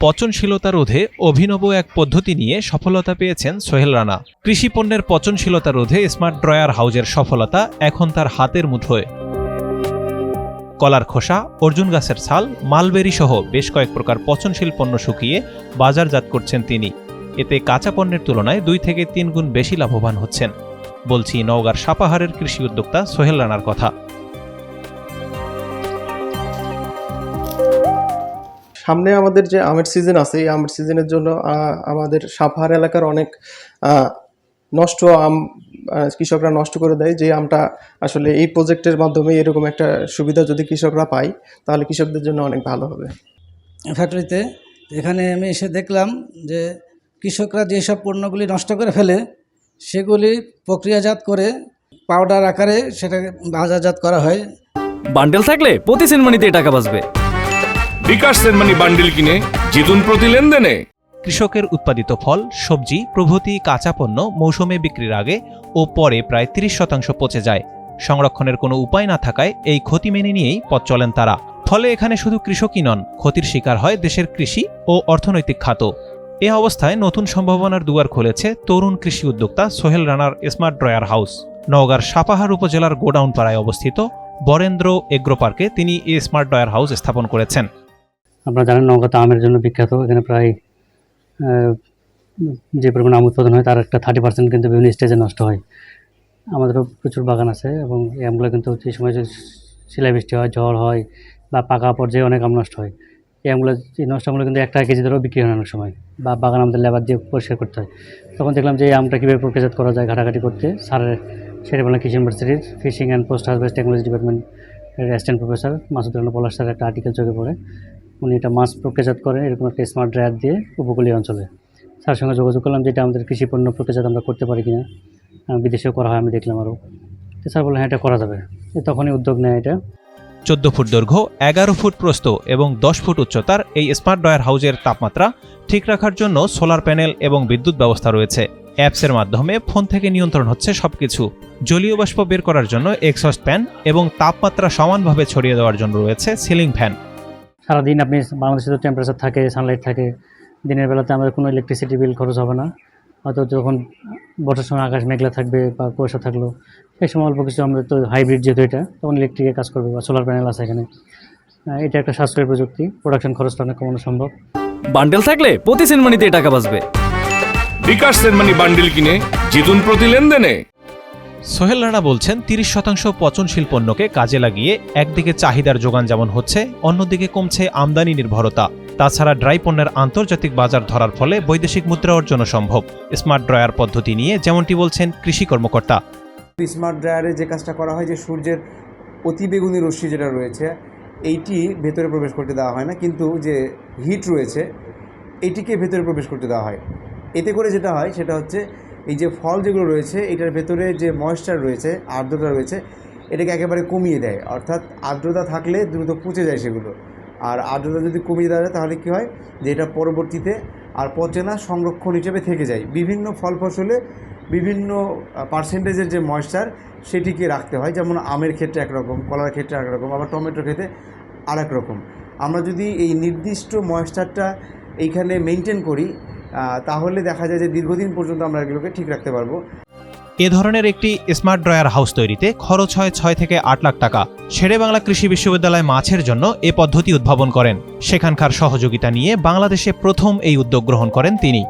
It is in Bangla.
পচনশীলতা রোধে অভিনব এক পদ্ধতি নিয়ে সফলতা পেয়েছেন সোহেল রানা। কৃষি পণ্যের পচনশীলতা রোধে স্মার্ট ড্রয়ার হাউজের সফলতা এখন তার হাতের মুঠোয়। কলার খোসা, অর্জুন গাছের ছাল, মালবেরি সহ বেশ কয়েক প্রকার পচনশীল পণ্য শুকিয়ে বাজারজাত করছেন তিনি। এতে কাঁচা পণ্যের তুলনায় 2 থেকে 3 গুণ বেশি লাভবান হচ্ছেন। বলছি নওগাঁর সাপাহারের কৃষি উদ্যোক্তা সোহেল রানার কথা। সামনে আমাদের যে আমের সিজন আছে, এই আমের সিজনের জন্য আমাদের সাপাহার এলাকার অনেক নষ্ট আম কৃষকরা নষ্ট করে দেয়। যে আমটা আসলে এই প্রজেক্টের মাধ্যমে এরকম একটা সুবিধা যদি কৃষকরা পায়, তাহলে কৃষকদের জন্য অনেক ভালো হবে। ফ্যাক্টরিতে এখানে আমি এসে দেখলাম যে কৃষকরা যেসব পণ্যগুলি নষ্ট করে ফেলে সেগুলি প্রক্রিয়াজাত করে পাউডার আকারে সেটাকে বাজারজাত করা হয়। বান্ডেল থাকলে প্রতি সেনমানিতে টাকা বাঁচবে। বিকাশ সেনমানি বান্ডেল কিনে জিতুন প্রতি লেনদেনে। কৃষকের উৎপাদিত ফল, সবজি প্রভৃতি কাঁচা পণ্য মৌসুমে বিক্রির আগে ও পরে প্রায় 30% পচে যায়। সংরক্ষণের কোনো উপায় না থাকায় এই ক্ষতি মেনে নিয়েই পথ চলেন তারা। ফলে এখানে শুধু কৃষকই নন, ক্ষতির শিকার হয় দেশের কৃষি ও অর্থনৈতিক খাত। এ অবস্থায় নতুন সম্ভাবনার দুয়ার খুলেছে তরুণ কৃষি উদ্যোক্তা সোহেল রানার স্মার্ট ড্রয়ার হাউস। নওগাঁর সাপাহার উপজেলার গোডাউনপাড়ায় অবস্থিত বরেন্দ্র এগ্রো পার্কে তিনি এই স্মার্ট ড্রয়ার হাউস স্থাপন করেছেন। আপনারা জানেন নওগাঁতে আমের জন্য বিখ্যাত। এখানে প্রায় যে পরিমাণ আম উৎপাদন হয় তার একটা 30% কিন্তু বিভিন্ন স্টেজে নষ্ট হয়। আমাদেরও প্রচুর বাগান আছে এবং এই আমগুলো কিন্তু যে সময় শিলাবৃষ্টি হয়, ঝড় হয় বা পাকা পর্যায়ে অনেক আম নষ্ট হয়। এই আমগুলো, এই নষ্ট আমগুলো কিন্তু 1 টাকা কেজি ধরেও বিক্রি হয় অনেক সময়, বা বাগান আমাদের লেবার দিয়ে পরিষ্কার করতে হয়। তখন দেখলাম যে এই আমটা কীভাবে প্রক্রিয়াজাত করা যায় ঘাটাঘাটি করতে স্যারের শেরেবাংলা কৃষি ইউনিভার্সিটির fishing and post harvest technology ডিপার্টমেন্টের অ্যাসিস্ট্যান্ট প্রফেসর মাসুদ রানা পলাশ স্যারের একটা আর্টিকেল চোখে পড়ে। উনি এটা মাছ প্রক্রিয়াজাত করেন এরকম একটা স্মার্ট ড্রয়ার দিয়ে উপকূলীয় অঞ্চলে। স্যারের সঙ্গে যোগাযোগ করলাম যে এটা আমাদের কৃষি পণ্য প্রক্রিয়াজাত আমরা করতে পারি কিনা, বিদেশেও করা হয় আমি দেখলাম আরও। তো স্যার বললেন হ্যাঁ এটা করা যাবে। তখনই উদ্যোগ নেয় এটা। 14 ফুট দৈর্ঘ্য, 11 ফুট প্রস্থ এবং 10 ফুট উচ্চতার এই স্মার্ট ড্রয়ার হাউজের তাপমাত্রা ঠিক রাখার জন্য সোলার প্যানেল এবং বিদ্যুৎ ব্যবস্থা রয়েছে। অ্যাপসের মাধ্যমে ফোন থেকে নিয়ন্ত্রণ হচ্ছে সবকিছু। জলীয় বাষ্প বের করার জন্য এক্সস্ট ফ্যান এবং তাপমাত্রা সমানভাবে ছড়িয়ে দেওয়ার জন্য রয়েছে সিলিং ফ্যান। সারাদিন আপনি বাংলাদেশে তো টেম্পারেচার থাকে, সানলাইট থাকে, দিনের বেলাতে আমাদের কোনো ইলেকট্রিসিটি বিল খরচ হবে না। হয়তো যখন বর্ষার সময় আকাশ মেঘলা থাকবে বা কুয়াশা থাকলো, এই সময় অল্প কিছু আমাদের তো হাইব্রিড যেহেতু এটা, তখন ইলেকট্রিকে কাজ করবে বা সোলার প্যানেল আছে এখানে। এটা একটা সাশ্রয়ী প্রযুক্তি, প্রোডাকশন খরচটা অনেক কমানো সম্ভব। বান্ডেল থাকলে প্রতি সেনমানিতে টাকা বাঁচবে। বিকাশ সেনমানি বান্ডেল কিনে জিতুন প্রতি লেনদেনে। সোহেল রানা বলছেন 30% পচনশীল পণ্যকে কাজে লাগিয়ে একদিকে চাহিদার যোগান যেমন হচ্ছে, অন্যদিকে কমছে আমদানি নির্ভরতা। তাছাড়া ড্রাই পণ্যের আন্তর্জাতিক বাজার ধরার ফলে বৈদেশিক মুদ্রা অর্জনও সম্ভব স্মার্ট ড্রয়ার পদ্ধতি নিয়ে, যেমনটি বলছেন কৃষি কর্মকর্তা। স্মার্ট ড্রয়ারে যে কাজটা করা হয় যে সূর্যের অতিবেগুনি রশ্মি যেটা রয়েছে এইটি ভেতরে প্রবেশ করতে দেওয়া হয় না, কিন্তু যে হিট রয়েছে এইটিকে ভেতরে প্রবেশ করতে দেওয়া হয়। এতে করে যেটা হয় সেটা হচ্ছে এই যে ফল যেগুলো রয়েছে এটার ভেতরে যে ময়েশ্চার রয়েছে, আর্দ্রতা রয়েছে, এটাকে একেবারে কমিয়ে দেয়। অর্থাৎ আর্দ্রতা থাকলে দ্রুত পচে যায় সেগুলো, আর আর্দ্রতা যদি কমিয়ে দেওয়া যায় তাহলে কী হয় যে এটা পরবর্তীতে আর পচে না, সংরক্ষণ হিসেবে থেকে যায়। বিভিন্ন ফল ফসলে বিভিন্ন পার্সেন্টেজের যে ময়েশ্চার সেটিকে রাখতে হয়, যেমন আমের ক্ষেত্রে একরকম, কলার ক্ষেত্রে একরকম, আবার টমেটোর ক্ষেত্রে আরেক রকম। আমরা যদি এই নির্দিষ্ট ময়েশ্চারটা এইখানে মেনটেন করি তাহলে দেখা যায় যে দীর্ঘদিন পর্যন্ত আমরা এগুলোকে ঠিক রাখতে পারবো। এ ধরনের একটি স্মার্ট ড্রয়ার হাউস তৈরিতে খরচ হয় 6 থেকে 8 লাখ টাকা। শেরেবাংলা কৃষি বিশ্ববিদ্যালয় মাছের জন্য এ পদ্ধতি উদ্ভাবন করেন। সেখানকার সহযোগিতা নিয়ে বাংলাদেশে প্রথম এই উদ্যোগ গ্রহণ করেন তিনি।